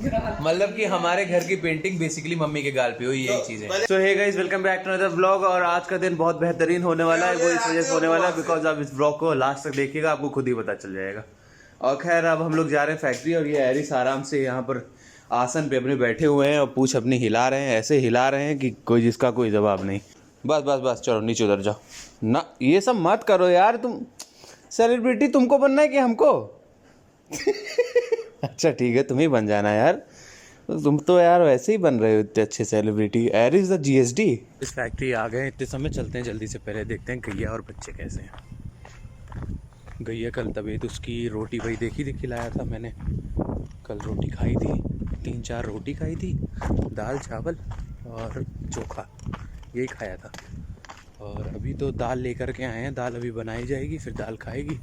मतलब कि हमारे घर की पेंटिंग बेसिकली मम्मी के गाल पे हुई, यही चीज है। So hey guys, welcome back to another vlog. और आज का दिन बहुत बेहतरीन होने वाला है। वो इस वजह से होने वाला है बिकॉज आप इस व्लॉग को लास्ट तक देखिएगा, आपको खुद ही पता चल जाएगा। और खैर, अब हम लोग जा रहे हैं फैक्ट्री और ये एरिस आराम से यहाँ पर आसन पे अपने बैठे हुए हैं और पूछ अपनी हिला रहे हैं, ऐसे हिला रहे हैं कि कोई जिसका कोई जवाब नहीं। बस बस बस, चलो नीचे उतर जाओ ना, ये सब मत करो यार। तुम सेलिब्रिटी तुमको बनना है कि हमको? अच्छा ठीक है, तुम ही बन जाना यार। तुम तो यार वैसे ही बन रहे हो इतने अच्छे सेलिब्रिटी। एरिस द जीएसडी। इस फैक्ट्री आ गए, इतने समय चलते हैं जल्दी से, पहले देखते हैं गैया और बच्चे कैसे हैं। गैया कल तबीयत उसकी, रोटी वही देखी थी खिलाया था मैंने, कल रोटी खाई थी, 3-4 रोटी खाई थी, दाल चावल और चोखा, यही खाया था। और अभी तो दाल लेकर के आए हैं, दाल अभी बनाई जाएगी, फिर दाल खाएगी।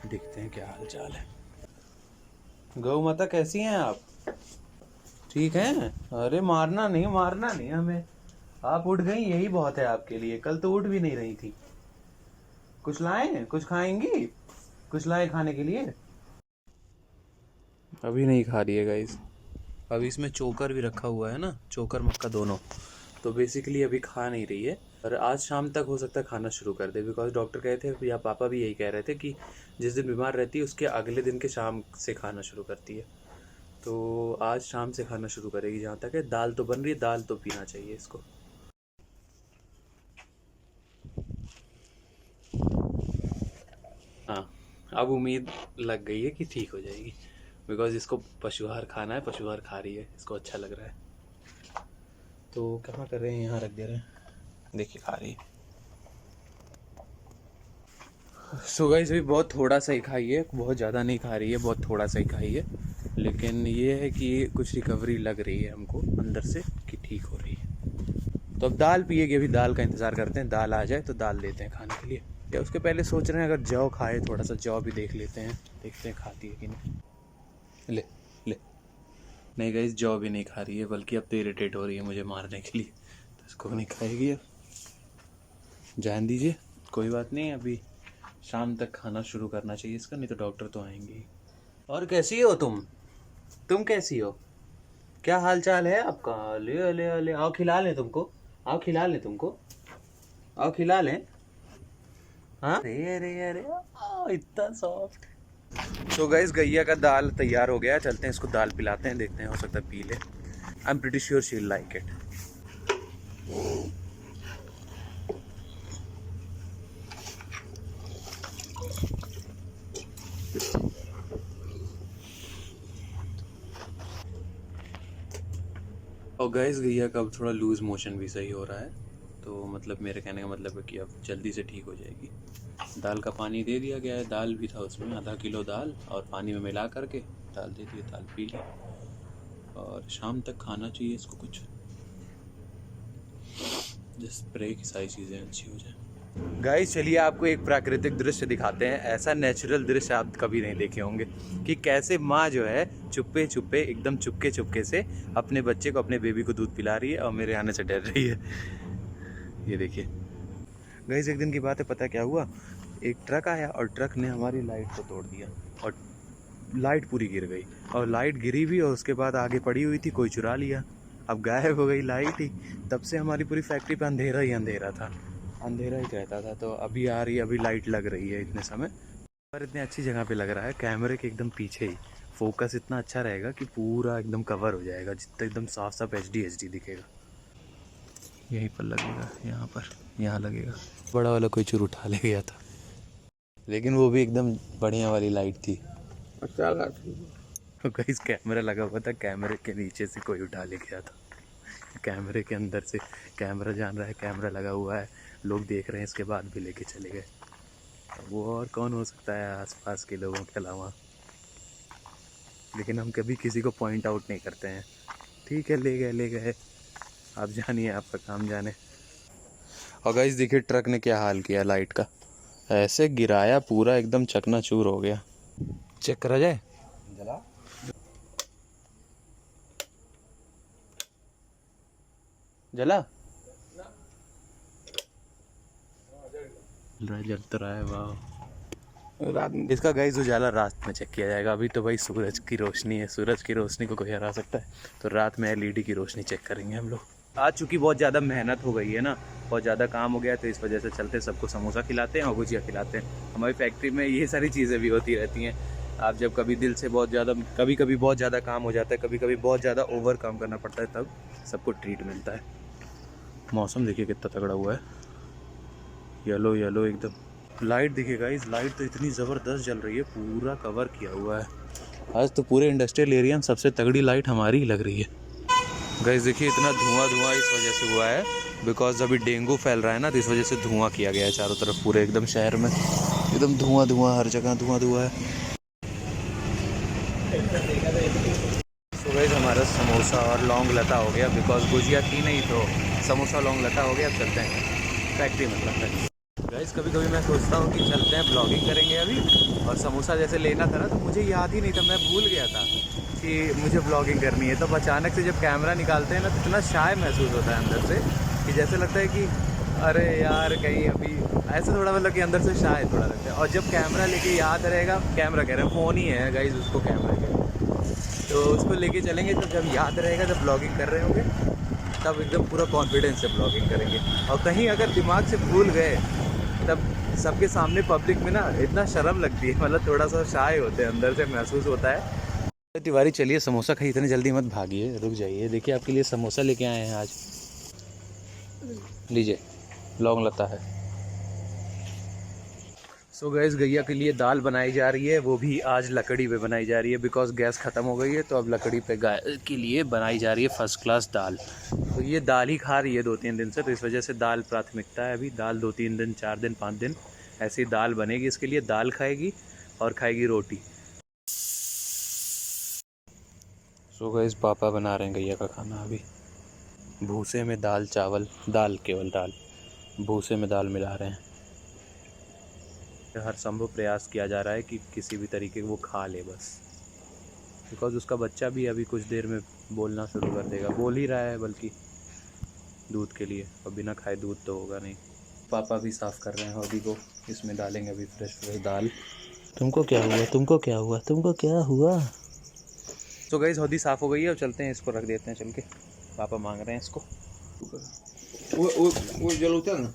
देखते हैं क्या हाल चाल है। गौ माता कैसी हैं आप? ठीक है। अरे मारना नहीं हमें। आप उठ गई, यही बहुत है आपके लिए। कल तो उठ भी नहीं रही थी। कुछ लाएं, कुछ खाएंगी? कुछ लाएं खाने के लिए? अभी नहीं खा रही है गाइस। अभी इसमें चोकर भी रखा हुआ है ना, चोकर मक्का दोनों, तो बेसिकली अभी खा नहीं रही है। और आज शाम तक हो सकता है खाना शुरू कर दे, बिकॉज डॉक्टर कहे थे या पापा भी यही कह रहे थे कि जिस दिन बीमार रहती है उसके अगले दिन के शाम से खाना शुरू करती है। तो आज शाम से खाना शुरू करेगी। जहाँ तक है, दाल तो बन रही है, दाल तो पीना चाहिए इसको। हाँ, अब उम्मीद लग गई है कि ठीक हो जाएगी, बिकॉज इसको पशु आहार खाना है, पशु आहार खा रही है, इसको अच्छा लग रहा है। तो कहाँ कर रहे हैं, यहाँ रख दे रहे हैं, देखिए खा रही है। सो गाइस, अभी बहुत थोड़ा सा ही खाई है, बहुत ज़्यादा नहीं खा रही है, बहुत थोड़ा सा ही खाई है। लेकिन ये है कि कुछ रिकवरी लग रही है हमको अंदर से कि ठीक हो रही है। तो अब दाल पिएगी, अभी दाल का इंतज़ार करते हैं, दाल आ जाए तो दाल देते हैं खाने के लिए। या उसके पहले सोच रहे हैं अगर जौ खाए, थोड़ा सा जौ भी देख लेते हैं, देखते हैं खाती है कि नहीं। ले ले, नहीं गाइस, जौ भी नहीं खा रही है, बल्कि अब तो इरिटेट हो रही है मुझे मारने के लिए, तो इसको नहीं खाएगी अब। जान दीजिए, कोई बात नहीं, अभी शाम तक खाना शुरू करना चाहिए इसका, नहीं तो डॉक्टर तो आएंगे ही। और कैसी हो तुम कैसी हो? क्या हाल चाल है आपका? ले ले ले, आओ खिला लें तुमको, आओ खिला लें तुमको, आओ खिला लें। हाँ, अरे अरे अरे, इतना सॉफ्ट। सो गाइस, गैया का दाल तैयार हो गया है, चलते हैं इसको दाल पिलाते हैं, देखते हैं हो सकता है पी ले। I am pretty sure she will like it. और गाइस, गैया का अब थोड़ा लूज मोशन भी सही हो रहा है, तो मतलब मेरे कहने का मतलब है कि अब जल्दी से ठीक हो जाएगी। दाल का पानी दे दिया गया है, दाल भी था उसमें, आधा किलो दाल और पानी में मिला करके दाल दे दिए, दाल पी ली। और शाम तक खाना चाहिए इसको कुछ, जिस स्प्रे की सारी चीज़ें अच्छी हो जाए। गाइस चलिए आपको एक प्राकृतिक दृश्य दिखाते हैं। ऐसा नेचुरल दृश्य आप कभी नहीं देखे होंगे कि कैसे माँ जो है चुप्पे चुप्पे, एकदम चुपके चुपके से अपने बच्चे को, अपने बेबी को दूध पिला रही है और मेरे आने से डर रही है। ये देखिए गाइस, एक दिन की बात है, पता क्या हुआ, एक ट्रक आया और ट्रक ने हमारी लाइट को तोड़ दिया और लाइट पूरी गिर गई। और लाइट गिरी भी और उसके बाद आगे पड़ी हुई थी, कोई चुरा लिया, अब गायब हो गई लाइट ही। तब से हमारी पूरी फैक्ट्री पे अंधेरा ही अंधेरा था, अंधेरा ही रहता था। तो अभी आ रही है, अभी लाइट लग रही है इतने समय पर, इतने अच्छी जगह पे लग रहा है, कैमरे के एकदम पीछे ही। फोकस इतना अच्छा रहेगा कि पूरा एकदम कवर हो जाएगा, जितना एकदम साफ साफ HD दिखेगा। यहीं पर लगेगा, यहाँ पर, यहाँ लगेगा। बड़ा वाला कोई चोर उठा ले गया था, लेकिन वो भी एकदम बढ़िया वाली लाइट थी। अच्छा गाइस, कैमरा लगा हुआ था, कैमरे के नीचे से कोई उठा ले गया था, कैमरे के अंदर से। कैमरा जान रहा है कैमरा लगा हुआ है, लोग देख रहे हैं, इसके बाद भी लेके चले गए। वो और कौन हो सकता है आसपास के लोगों के अलावा, लेकिन हम कभी किसी को पॉइंट आउट नहीं करते हैं। ठीक है, ले गए, आप जानिए, आपका काम जाने। और गाइस देखिए ट्रक ने क्या हाल किया लाइट का, ऐसे गिराया, पूरा एकदम चकनाचूर हो गया। चेक करा जाए, जला जल तो रहा है, वाह। रात में। इसका गाइस उजाला रात में चेक किया जाएगा। अभी तो भाई सूरज की रोशनी है, सूरज की रोशनी को कोई हरा सकता है, तो रात में एलईडी की रोशनी चेक करेंगे हम लोग। आज चूँकि बहुत ज़्यादा मेहनत हो गई है ना, बहुत ज़्यादा काम हो गया, तो इस वजह से चलते सबको समोसा खिलाते हैं और गुजिया खिलाते हैं। हमारी फैक्ट्री में ये सारी चीज़ें भी होती रहती हैं। आप जब कभी दिल से बहुत ज़्यादा, कभी कभी बहुत ज़्यादा काम हो जाता है, कभी कभी बहुत ज़्यादा ओवर काम करना पड़ता है, तब सबको ट्रीट मिलता है। मौसम देखिए कितना तगड़ा हुआ है, येलो येलो एकदम। लाइट देखिए गाइस, लाइट तो इतनी ज़बरदस्त जल रही है, पूरा कवर किया हुआ है। आज तो पूरे इंडस्ट्रियल एरिया में सबसे तगड़ी लाइट हमारी ही लग रही है। गाइस देखिए इतना धुआं इस वजह से हुआ है, बिकॉज अभी डेंगू फैल रहा है ना, तो इस वजह से धुआं किया गया है चारों तरफ, पूरे एकदम शहर में एकदम धुआं हर जगह धुआं है। तो गाइस हमारा समोसा और लौंग लता हो गया, बिकॉज गुजिया थी नहीं तो समोसा लौंग लता हो गया। अब चलते हैं फैक्ट्री में लगता है। गाइस कभी कभी मैं सोचता हूँ कि चलते हैं ब्लॉगिंग करेंगे अभी, और समोसा जैसे लेना था ना, तो मुझे याद ही नहीं था, मैं भूल गया था कि मुझे ब्लॉगिंग करनी है। तब अचानक से जब कैमरा निकालते हैं ना, तो इतना शाय महसूस होता है अंदर से, कि जैसे लगता है कि अरे यार कहीं अभी ऐसे थोड़ा, मतलब कि अंदर से शाय थोड़ा लगता है। और जब कैमरा लेके याद रहेगा, कैमरा कह रहे हैं, फ़ोन ही है गाइस, उसको कैमरा कह रहे हैं, तो उसको लेके चलेंगे, तो जब याद रहेगा, जब ब्लॉगिंग कर रहे होंगे, तब एकदम पूरा कॉन्फिडेंस से ब्लॉगिंग करेंगे। और कहीं अगर दिमाग से भूल गए, तब सबके सामने पब्लिक में ना इतना शर्म लगती है, मतलब थोड़ा सा शाय होते हैं, अंदर से महसूस होता है। तिवारी चलिए समोसा खाइए, इतनी जल्दी मत भागिए, रुक जाइए। देखिए आपके लिए समोसा लेके आए हैं आज, लीजिए लौंग लता है। सो गैस गैया के लिए दाल बनाई जा रही है, वो भी आज लकड़ी पे बनाई जा रही है, बिकॉज गैस ख़त्म हो गई है, तो अब लकड़ी पे गाय के लिए बनाई जा रही है फर्स्ट क्लास दाल। तो ये दाल ही खा रही है 2-3 दिन से, तो इस वजह से दाल प्राथमिकता है अभी। दाल 2-3 दिन, 4 दिन, 5 दिन ऐसी दाल बनेगी इसके लिए। दाल खाएगी और खाएगी रोटी। सो गैस पापा बना रहे हैं गैया का खाना अभी। भूसे में दाल चावल, दाल केवल दाल, भूसे में दाल मिला रहे हैं। हर संभव प्रयास किया जा रहा है कि किसी भी तरीके वो खा ले बस, बिकॉज उसका बच्चा भी अभी कुछ देर में बोलना शुरू कर देगा, बोल ही रहा है बल्कि, दूध के लिए। और बिना खाए दूध तो होगा नहीं। पापा भी साफ़ कर रहे हैं हौदी को, इसमें डालेंगे अभी फ्रेश दाल। तुमको क्या हुआ, तुमको क्या हुआ, तुमको क्या हुआ? तो गाइस हौदी साफ़ हो गई है, अब चलते हैं, इसको रख देते हैं चल के। पापा मांग रहे हैं इसको। वो जलता है ना।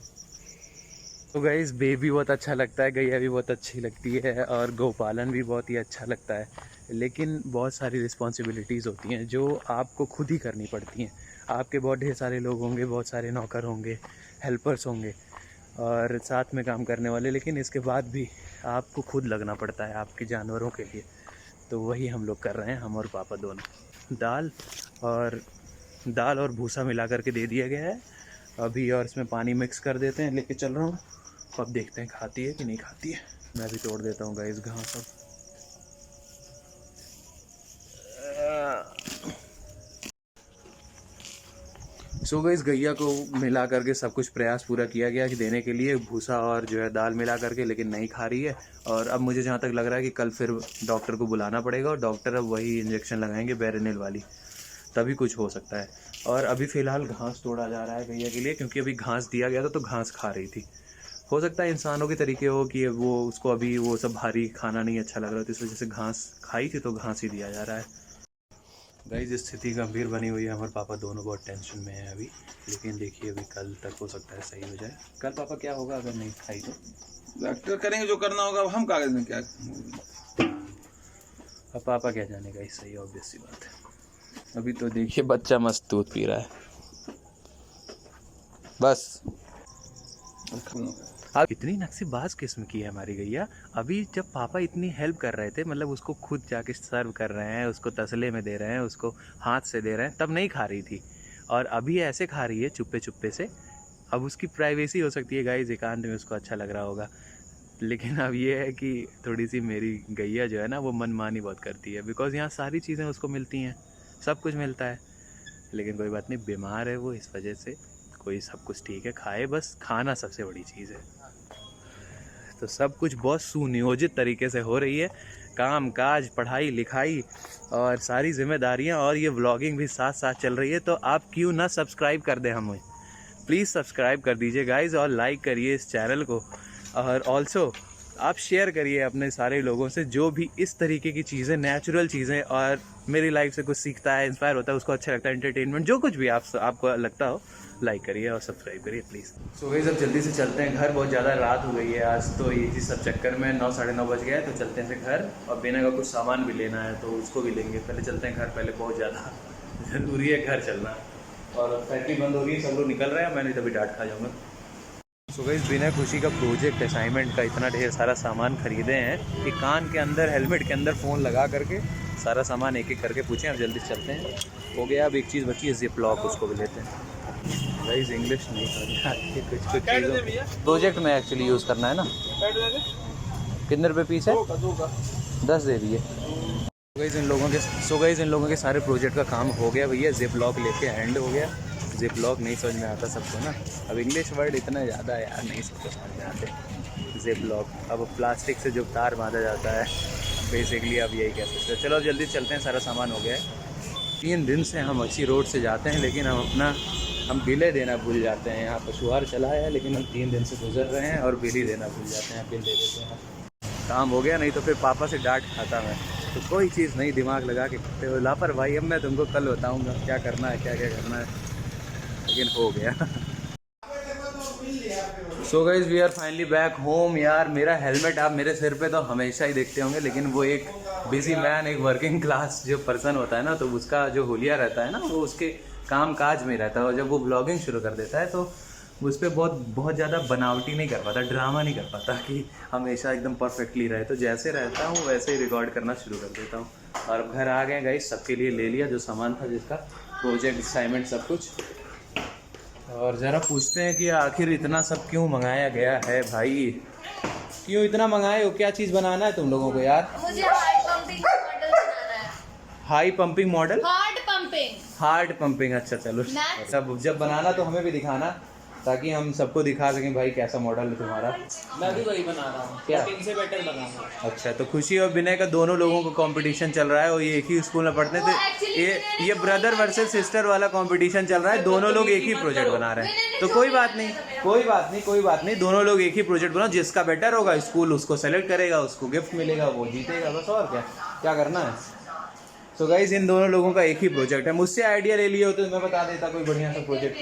तो गाइस बेबी बहुत अच्छा लगता है, गैया भी बहुत अच्छी लगती है, और गौपालन भी बहुत ही अच्छा लगता है। लेकिन बहुत सारी रिस्पॉन्सिबिलिटीज़ होती हैं जो आपको खुद ही करनी पड़ती हैं। आपके बहुत ढेर सारे लोग होंगे, बहुत सारे नौकर होंगे, हेल्पर्स होंगे और साथ में काम करने वाले, लेकिन इसके बाद भी आपको खुद लगना पड़ता है आपके जानवरों के लिए। तो वही हम लोग कर रहे हैं, हम और पापा दोनों। दाल और भूसा मिला करके दे दिया गया है अभी, और इसमें पानी मिक्स कर देते हैं, लेके चल रहा हूँ। अब देखते हैं खाती है कि नहीं खाती है। मैं भी तोड़ देता हूँ गाइस घास सब। सो गाइस गैया को मिला करके सब कुछ प्रयास पूरा किया गया कि देने के लिए, भूसा और जो है दाल मिला करके, लेकिन नहीं खा रही है। और अब मुझे जहाँ तक लग रहा है कि कल फिर डॉक्टर को बुलाना पड़ेगा, और डॉक्टर अब वही इंजेक्शन लगाएंगे बेरेनिल वाली, तभी कुछ हो सकता है। और अभी फ़िलहाल घास तोड़ा जा रहा है गैया के लिए, क्योंकि अभी घास दिया गया था तो घास खा रही थी। हो सकता है इंसानों के तरीके हो कि वो उसको अभी वो सब भारी खाना नहीं अच्छा लग रहा, तो इस वजह से घास खाई थी तो घास ही दिया जा रहा है। गाइस स्थिति गंभीर बनी हुई है, हमारे पापा दोनों बहुत टेंशन में हैं अभी, लेकिन देखिए अभी कल तक हो सकता है सही हो जाए। कल पापा क्या होगा अगर नहीं खाई तो? डॉक्टर करेंगे जो करना होगा, अब हम कागज में क्या। अब पापा क्या जाने, गाइस सही ऑब्वियस सी बात है। अभी तो देखिए बच्चा मस्त दूध पी रहा है बस। अब इतनी नक्सीबाज किस्म की है हमारी गैया। अभी जब पापा इतनी हेल्प कर रहे थे, मतलब उसको खुद जाके सर्व कर रहे हैं, उसको तसले में दे रहे हैं, उसको हाथ से दे रहे हैं, तब नहीं खा रही थी, और अभी ऐसे खा रही है चुप्पे चुप्पे से। अब उसकी प्राइवेसी हो सकती है गाइस, एकांत में उसको अच्छा लग रहा होगा। लेकिन अब ये है कि थोड़ी सी मेरी गैया जो है ना, वो मनमानी बहुत करती है, बिकॉज यहाँ सारी चीज़ें उसको मिलती हैं, सब कुछ मिलता है। लेकिन कोई बात नहीं, बीमार है वो, इस वजह से कोई सब कुछ ठीक है, खाए बस, खाना सबसे बड़ी चीज़ है। तो सब कुछ बहुत सुनियोजित तरीके से हो रही है, काम काज, पढ़ाई लिखाई और सारी जिम्मेदारियां, और ये व्लॉगिंग भी साथ साथ चल रही है। तो आप क्यों ना सब्सक्राइब कर दें हमें, प्लीज़ सब्सक्राइब कर दीजिए गाइज, और लाइक करिए इस चैनल को। और ऑल्सो आप शेयर करिए अपने सारे लोगों से, जो भी इस तरीके की चीज़ें, नेचुरल चीज़ें और मेरी लाइफ से कुछ सीखता है, इंस्पायर होता है, उसको अच्छा लगता है, एंटरटेनमेंट जो कुछ भी आपको लगता हो, लाइक करिए और सब्सक्राइब करिए प्लीज़। सो गाइस अब जल्दी से चलते हैं घर, बहुत ज़्यादा रात हो गई है आज, तो ये चीज़ सब चक्कर में 9 साढ़े 9 बज गया है, तो चलते हैं घर। और बिना का कुछ सामान भी लेना है तो उसको भी लेंगे, पहले चलते हैं घर, पहले बहुत ज़्यादा ज़रूरी है घर चलना। और फैक्ट्री बंद हो रही है, सब लोग निकल रहे हैं, मैंने तभी डांट खा जाऊँगा। सो गाइस बिना खुशी का प्रोजेक्ट असाइनमेंट का इतना ढेर सारा सामान खरीदे हैं कि कान के अंदर, हेलमेट के अंदर फ़ोन लगा करके सारा सामान एक एक करके पूछें। अब जल्दी से चलते हैं, हो गया। अब एक चीज़ बची है जिप लॉक, उसको भी लेते हैं। गाइस इंग्लिश नहीं समझ कुछ चीज़ों प्रोजेक्ट में एक्चुअली यूज़ करना है ना। कितने रुपये पीस है? 10 दे दिए। सो गाइस इन लोगों के सारे प्रोजेक्ट का काम हो गया भैया, जिप लॉक लेके हैंड हो गया। जिप लॉक नहीं समझ में आता सबको ना, अब इंग्लिश वर्ड इतना ज़्यादा यार नहीं सबको समझ में आते। जिप लॉक, अब प्लास्टिक से जो तार बांधा जाता है बेसिकली, अब यही कह सकते हैं। चलो अब जल्दी चलते हैं, सारा सामान हो गया है। 3 दिन से हम अच्छी रोड से जाते हैं, लेकिन हम बिलें देना भूल जाते हैं। यहाँ पशुहार चला है, लेकिन हम 3 दिन से गुजर रहे हैं और बिल ही देना भूल जाते हैं, बिल दे देते हैं। काम हो गया, नहीं तो फिर पापा से डांट खाता मैं। तो कोई चीज़ नहीं दिमाग लगा के करते हो, लापरवाही। अब मैं तुमको कल बताऊँगा क्या करना है, क्या क्या करना है, लेकिन हो गया। So guys we are finally back home. यार मेरा हेलमेट आप मेरे सिर पे तो हमेशा ही देखते होंगे, लेकिन वो एक बिजी मैन, एक वर्किंग क्लास जो पर्सन होता है ना, तो उसका जो हुलिया रहता है ना, वो उसके काम काज में रहता है। और जब वो ब्लॉगिंग शुरू कर देता है तो उस पर बहुत ज़्यादा बनावटी नहीं कर पाता, ड्रामा नहीं कर पाता कि हमेशा एकदम परफेक्टली रहे। तो जैसे रहता हूँ वैसे ही रिकॉर्ड करना शुरू कर देता हूँ। और अब घर आ गए गाइस, सबके लिए ले लिया जो सामान था, जिसका प्रोजेक्ट असाइनमेंट सब कुछ। और ज़रा पूछते हैं कि आखिर इतना सब क्यों मंगाया गया है भाई, क्यों इतना मंगाए हो, क्या चीज़ बनाना है तुम लोगों को यार? मुझे हार्ड पंपिंग मॉडल बनाना है। High pumping model, hard pumping. अच्छा चलो, सब जब बनाना तो हमें भी दिखाना, ताकि हम सबको दिखा सकें भाई कैसा मॉडल है तुम्हारा। मैं भी वही बना रहा हूँ, क्या? इनसे बेटर बनाऊंगा। अच्छा, तो खुशी और विनय का दोनों लोगों को कंपटीशन चल रहा है, और ये एक ही स्कूल में पढ़ते थे। ये ब्रदर वर्सेस सिस्टर वाला कंपटीशन चल रहा है, दोनों लोग एक ही प्रोजेक्ट बना रहे हैं। तो कोई बात नहीं, दोनों लोग एक ही प्रोजेक्ट बनाओ, जिसका बेटर होगा स्कूल उसको सेलेक्ट करेगा, उसको गिफ्ट मिलेगा, वो जीतेगा, बस। और क्या करना है। सो गाइस इन दोनों लोगों का एक ही प्रोजेक्ट है। मुझसे आइडिया ले लिए होते तो मैं बता देता कोई बढ़िया सा प्रोजेक्ट,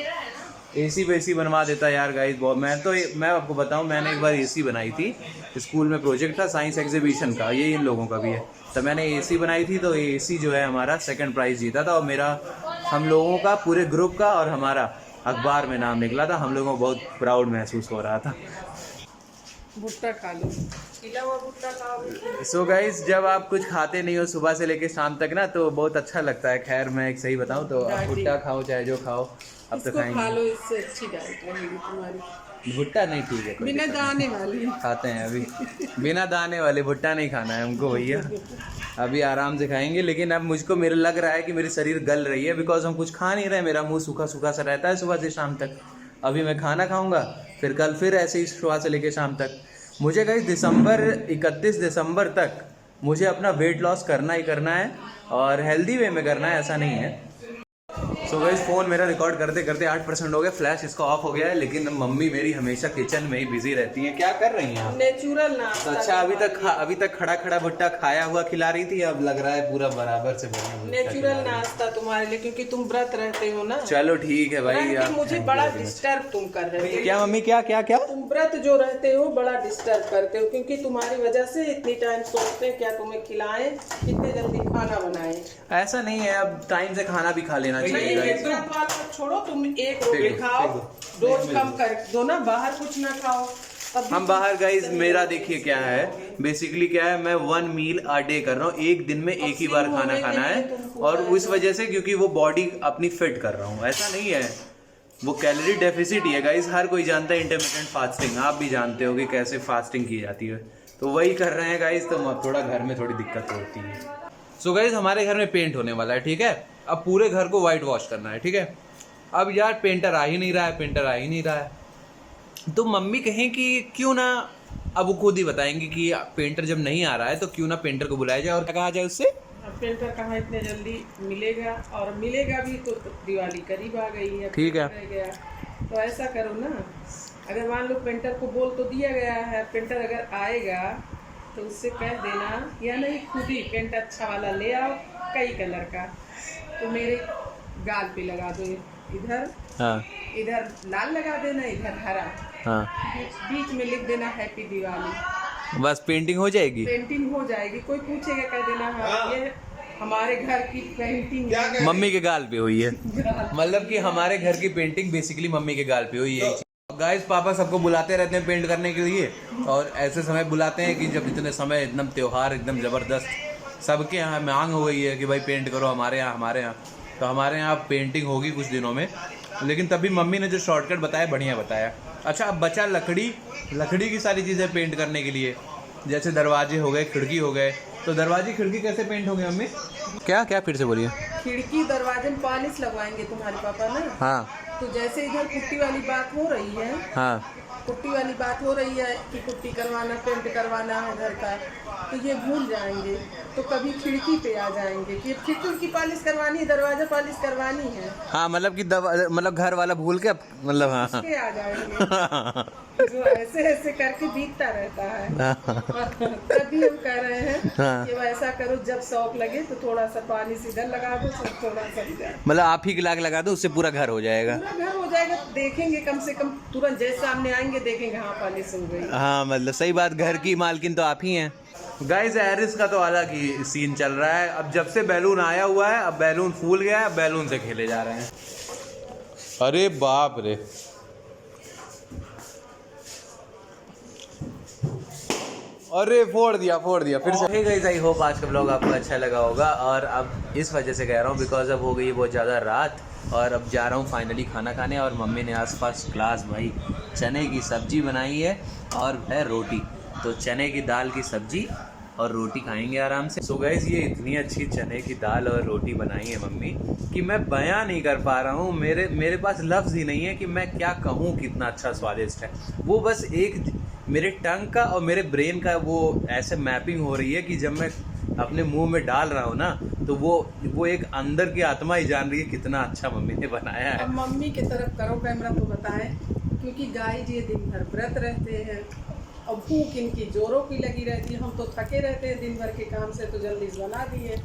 एसी वेसी बनवा देता यार गाइस। बहुत मैं आपको बताऊं, मैंने एक बार एसी बनाई थी स्कूल में, प्रोजेक्ट था साइंस एग्जीबिशन का, ये इन लोगों का भी है। तो मैंने एसी बनाई थी, तो एसी जो है हमारा 2nd प्राइज़ जीता था, और मेरा, हम लोगों का, पूरे ग्रुप का और हमारा अखबार में नाम निकला था। हम लोगों को बहुत प्राउड महसूस हो रहा था। भुट्टा खा लो, खिला हुआ भुट्टा खाओ। सो गाइस जब आप कुछ खाते नहीं हो सुबह से लेकर शाम तक ना, तो बहुत अच्छा लगता है। खैर मैं एक सही बताऊं तो आप भुट्टा खाओ चाहे जो खाओ, अब तो खाएंगे। खा लो, इससे अच्छी डाइट रहेगी तुम्हारी। भुट्टा नहीं, ठीक है, बिना दाने वाली खाते हैं अभी। बिना दाने वाले भुट्टा नहीं खाना है हमको भैया, अभी आराम से खाएंगे। लेकिन अब मुझको मेरे लग रहा है कि मेरी शरीर गल रही है, बिकॉज हम कुछ खा नहीं रहे, मेरा मुंह सूखा सूखा सा रहता है सुबह से शाम तक। अभी मैं खाना खाऊंगा, फिर कल फिर ऐसे ही सुबह से लेकर शाम तक। मुझे गाइस 31 दिसंबर तक मुझे अपना वेट लॉस करना ही करना है, और हेल्दी वे में करना है, ऐसा नहीं है। सो गाइस फ़ोन मेरा रिकॉर्ड करते करते 8% हो गया, फ्लैश इसका ऑफ हो गया है। लेकिन मम्मी मेरी हमेशा किचन में ही बिजी रहती हैं। क्या कर रही हैं आप? नेचुरल नाश्ता। अच्छा, अभी तक खड़ा भुट्टा खाया हुआ खिला रही थी, अब लग रहा है पूरा बराबर से बढ़िया नेचुरल नाश्ता तुम्हारे लिए, क्योंकि तुम व्रत रहते हो ना। चलो ठीक है भाई। मुझे बड़ा डिस्टर्ब तुम कर रहे हो। क्या मम्मी, क्या तुम व्रत जो रहते हो बड़ा डिस्टर्ब करते हो, क्योंकि तुम्हारी वजह से इतनी टाइम सोचते हैं क्या तुम्हें खिलाएं, कितने जल्दी खाना बनाएं। ऐसा नहीं है, अब टाइम से खाना भी खा लेना चाहिए। छोड़ो, तुम एक रोटी खाओ, डोज कम कर दो ना, बाहर कुछ ना खाओ। हम बाहर गाइस, मेरा देखिए क्या है, बेसिकली क्या है, मैं 1 मील अ डे कर रहा हूँ, एक दिन में एक ही बार खाना खाना है। और उस वजह से, क्योंकि वो बॉडी अपनी फिट कर रहा हूँ, ऐसा नहीं है, वो कैलोरी डेफिसिट ही है गाइस। हर कोई जानता है इंटरमिटेंट फास्टिंग, आप भी जानते हो कि कैसे फास्टिंग की जाती है, तो वही कर रहे हैं गाइस। तो थोड़ा घर में थोड़ी दिक्कत होती है। सो गाइस हमारे घर में पेंट होने वाला है, ठीक है। अब पूरे घर को वाइट वॉश करना है, ठीक है। अब यार पेंटर आ ही नहीं रहा है, तो मम्मी कहें कि क्यों ना, अब वो खुद ही बताएंगे कि पेंटर जब नहीं आ रहा है तो क्यों ना पेंटर को बुलाया जाए और कहा जाए उससे। पेंटर कहाँ इतने जल्दी मिलेगा, और मिलेगा भी तो दिवाली करीब आ गई है, ठीक है। तो ऐसा करो ना, अगर मान लो पेंटर को बोल तो दिया गया है, पेंटर अगर आएगा तो उससे कह देना या नहीं खुद ही पेंट अच्छा वाला ले आओ कई कलर का, तो मेरे गाल पे लगा दो, इधर हाँ इधर लाल लगा देना, इधर हरा, हाँ, बीच में लिख देना हैप्पी दिवाली। बस पेंटिंग हो जाएगी। पेंटिंग हो जाएगी, कोई पूछेगा कह देना हाँ ये हमारे घर की पेंटिंग है। मम्मी के गाल पे हुई है, मतलब कि हमारे घर की पेंटिंग बेसिकली मम्मी के गाल पे हुई है। गाइस पापा सबको बुलाते रहते हैं पेंट करने के लिए, और ऐसे समय बुलाते हैं कि जब इतने समय एकदम त्योहार एकदम ज़बरदस्त सबके यहाँ मांग हो गई है कि भाई पेंट करो हमारे यहाँ। तो हमारे यहाँ पेंटिंग होगी कुछ दिनों में, लेकिन तभी मम्मी ने जो शॉर्टकट बताया बढ़िया बताया। अच्छा अब बचा लकड़ी की सारी चीज़ें पेंट करने के लिए, जैसे दरवाजे हो गए, खिड़की हो गए। तो दरवाजे खिड़की कैसे पेंट होंगे मम्मी? क्या फिर से बोलिए। खिड़की दरवाजे में पॉलिश लगवाएंगे तुम्हारे पापा ना। हाँ तो जैसे इधर पुट्टी वाली बात हो रही है, हाँ, पुट्टी वाली बात हो रही है कि पुट्टी करवाना पेंट करवाना है घर का, तो ये भूल जाएंगे तो कभी खिड़की पे आ जाएंगे कि खिड़की की पॉलिश करवानी है, दरवाजा पॉलिश करवानी है। हाँ मतलब कि मतलब घर वाला भूल के मतलब हाँ उसके आ जाएंगे जो ऐसे करके बीतता रहता है। तभी हम कह रहे हैं कि वैसा करो, जब शौक लगे तो थोड़ा सा पॉलिश इधर लगा दो, सब थोड़ा सा इधर, मतलब आप ही गिलाक लगा दो, उससे पूरा घर हो जाएगा। पूरा घर हो जाएगा। देखेंगे कम से कम तुरंत जैसे सामने आएंगे देखेंगे हाँ पॉलिश हो गई। हाँ मतलब सही बात, घर की मालकिन तो आप ही हैं। गाइस एरिस का तो अलग ही सीन चल रहा है। अब जब से बैलून आया हुआ है, अब बैलून फूल गया है, बैलून से खेले जा रहे हैं। अरे बाप रे, अरे फोड़ दिया फिर से। गाइस आई होप आज का ब्लॉग आपको अच्छा लगा होगा, और अब इस वजह से कह रहा हूँ बिकॉज अब हो गई है बहुत ज़्यादा रात, और अब जा रहा हूँ फाइनली खाना खाने। और मम्मी ने आसपास क्लास भाई चने की सब्जी बनाई है और है रोटी, तो चने की दाल की सब्जी और रोटी खाएंगे आराम से। सो गाइस ये इतनी अच्छी चने की दाल और रोटी बनाई है मम्मी कि मैं बयां नहीं कर पा रहा हूँ, मेरे पास लफ्ज़ ही नहीं है कि मैं क्या कहूँ कितना अच्छा स्वादिष्ट है वो। बस एक मेरे टंग का और मेरे ब्रेन का वो ऐसे मैपिंग हो रही है कि जब मैं अपने मुंह में डाल रहा हूँ ना, तो वो एक अंदर की आत्मा ही जान रही है कितना अच्छा मम्मी ने बनाया है। अब मम्मी की तरफ करो कैमरा तो बताएं, क्योंकि गाय जी दिन भर व्रत रहते हैं और भूख इनकी जोरों की लगी रहती है। हम तो थके रहते हैं दिन भर के काम से, तो जल्दी से बना दिए हैं।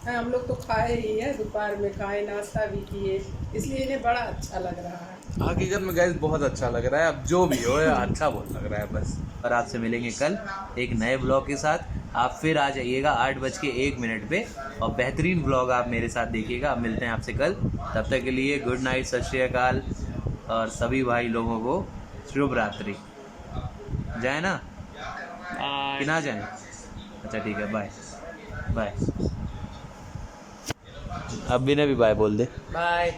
हम लोग तो खाए ही है, दोपहर में खाए, नाश्ता भी किए, इसलिए इन्हें बड़ा अच्छा लग रहा है। हकीकत में गाइस बहुत अच्छा लग रहा है, अब जो भी हो अच्छा बहुत लग रहा है बस। और आपसे मिलेंगे कल एक नए ब्लॉग के साथ। आप फिर आ जाइएगा 8:01 पे, और बेहतरीन ब्लॉग आप मेरे साथ देखिएगा। अब मिलते हैं आपसे कल, तब तक के लिए गुड नाइट, सत श्री अकाल, और सभी भाई लोगों को शुभ रात्रि। जाए ना कि ना जाए? अच्छा ठीक है, बाय बाय। अब भी ने भी बाय बोल दे, बाय।